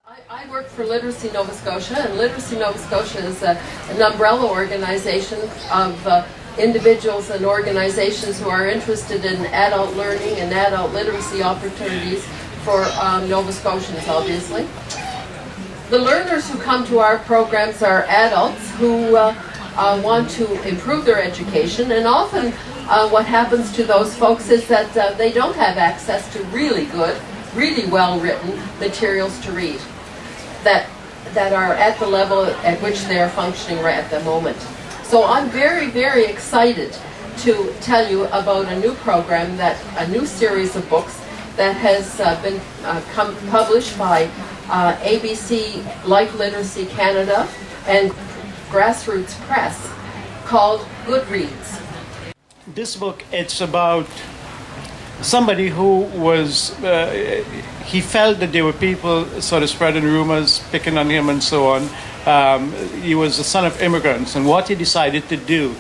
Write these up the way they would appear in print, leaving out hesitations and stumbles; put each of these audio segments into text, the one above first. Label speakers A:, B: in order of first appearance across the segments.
A: I work for Literacy Nova Scotia, and Literacy Nova Scotia is an umbrella organization of individuals and organizations who are interested in adult learning and adult literacy opportunities for Nova Scotians, obviously. The learners who come to our programs are adults who want to improve their education, and often what happens to those folks is that they don't have access to really good, really well-written materials to read that are at the level at which they are functioning right at the moment. So I'm very, very excited to tell you about a new program, a new series of books that has been published by ABC Life Literacy Canada and Grassroots Press, called Goodreads.
B: This book, it's about somebody who was, he felt that there were people sort of spreading rumors, picking on him and so on. He was the son of immigrants, and what he decided to do,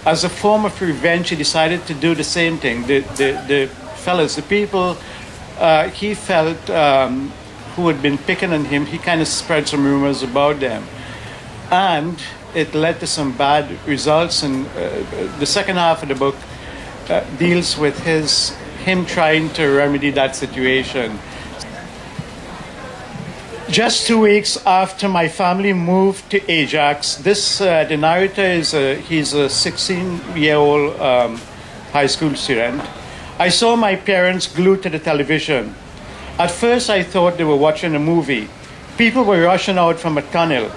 B: as a form of revenge, he decided to do the same thing. The fellas, the people he felt who had been picking on him, he kind of spread some rumors about them. And it led to some bad results, and the second half of the book deals with him trying to remedy that situation. Just 2 weeks after my family moved to Ajax, the narrator he's a 16-year-old high school student. I saw my parents glued to the television. At first I thought they were watching a movie. People were rushing out from a tunnel.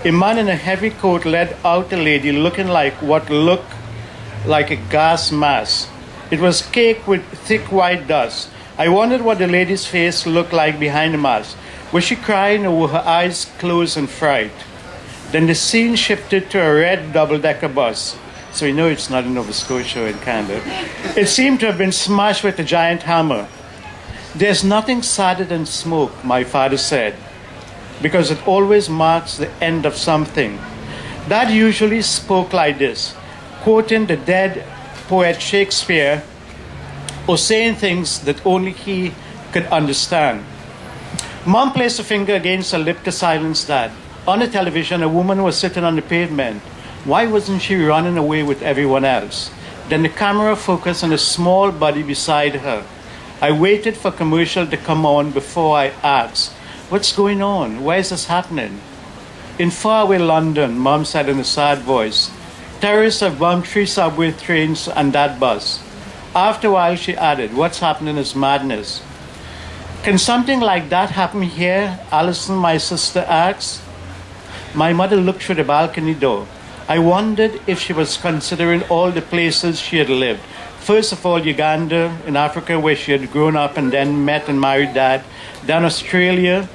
B: A man in a heavy coat led out a lady looking like what looked like a gas mask. It was caked with thick white dust. I wondered what the lady's face looked like behind the mask. Was she crying, or were her eyes closed in fright? Then the scene shifted to a red double-decker bus. So you know it's not in Nova Scotia or in Canada. It seemed to have been smashed with a giant hammer. There's nothing sadder than smoke, my father said, because it always marks the end of something. Dad usually spoke like this, quoting the dead poet Shakespeare, or saying things that only he could understand. Mom placed a finger against her lip to silence Dad. On the television, a woman was sitting on the pavement. Why wasn't she running away with everyone else? Then the camera focused on a small body beside her. I waited for commercial to come on before I asked, "What's going on? Why is this happening?" In faraway London, Mom said in a sad voice, "Terrorists have bombed 3 subway trains and that bus." After a while, she added, "What's happening is madness." "Can something like that happen here?" Alison, my sister, asked. My mother looked through the balcony door. I wondered if she was considering all the places she had lived. First of all, Uganda, in Africa, where she had grown up and then met and married Dad. Then Australia.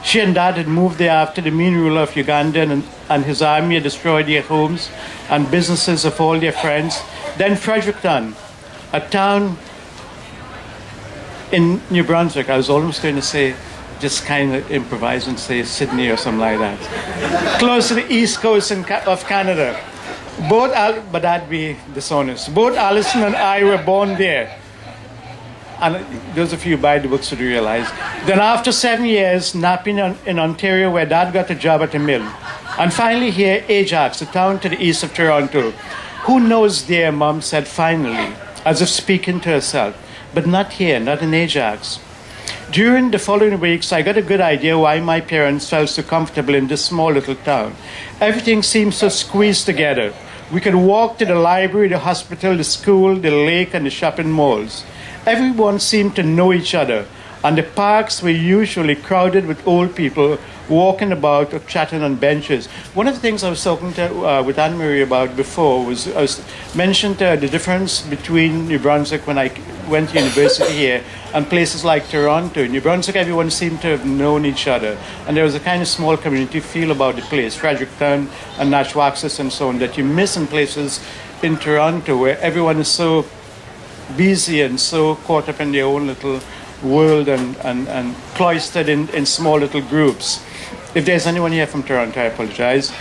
B: She and Dad had moved there after the mean ruler of Uganda and his army had destroyed their homes and businesses of all their friends. Then Fredericton, a town in New Brunswick. I was almost going to say, just kind of improvise and say Sydney or something like that. Close to the east coast of Canada. But that'd be dishonest. Both Alison and I were born there. And those of you who buy the books would realize. Then after 7 years, napping in Ontario, where Dad got a job at a mill. And finally here, Ajax, a town to the east of Toronto. Who knows there, Mom said finally, as if speaking to herself. But not here, not in Ajax. During the following weeks, I got a good idea why my parents felt so comfortable in this small little town. Everything seemed so squeezed together. We could walk to the library, the hospital, the school, the lake, and the shopping malls. Everyone seemed to know each other, and the parks were usually crowded with old people walking about or chatting on benches. One of the things I was talking with Anne-Marie about before was I mentioned the difference between New Brunswick when I went to university here and places like Toronto. In New Brunswick, everyone seemed to have known each other, and there was a kind of small community feel about the place, Fredericton and Nashwaaksis and so on, that you miss in places in Toronto where everyone is so busy and so caught up in their own little world and cloistered in small little groups. If there's anyone here from Toronto, I apologize.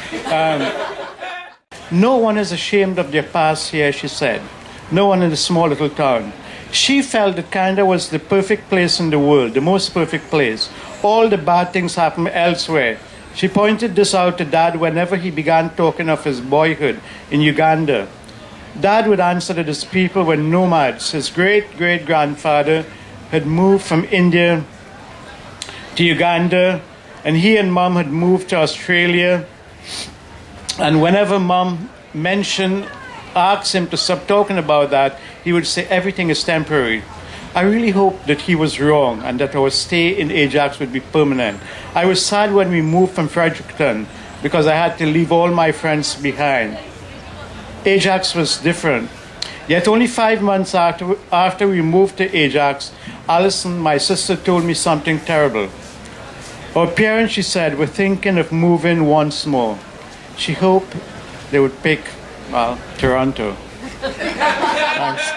B: No one is ashamed of their past here, she said. No one in the small little town. She felt that Canada was the perfect place in the world, the most perfect place. all the bad things happen elsewhere. She pointed this out to Dad whenever he began talking of his boyhood in Uganda. Dad would answer that his people were nomads. His great-great-grandfather had moved from India to Uganda, and he and Mom had moved to Australia. And whenever Mom asked him to stop talking about that, he would say everything is temporary. I really hoped that he was wrong and that our stay in Ajax would be permanent. I was sad when we moved from Fredericton because I had to leave all my friends behind. Ajax was different. Yet only 5 months after we moved to Ajax, Alison, my sister, told me something terrible. Our parents, she said, were thinking of moving once more. She hoped they would pick, Toronto. Thanks.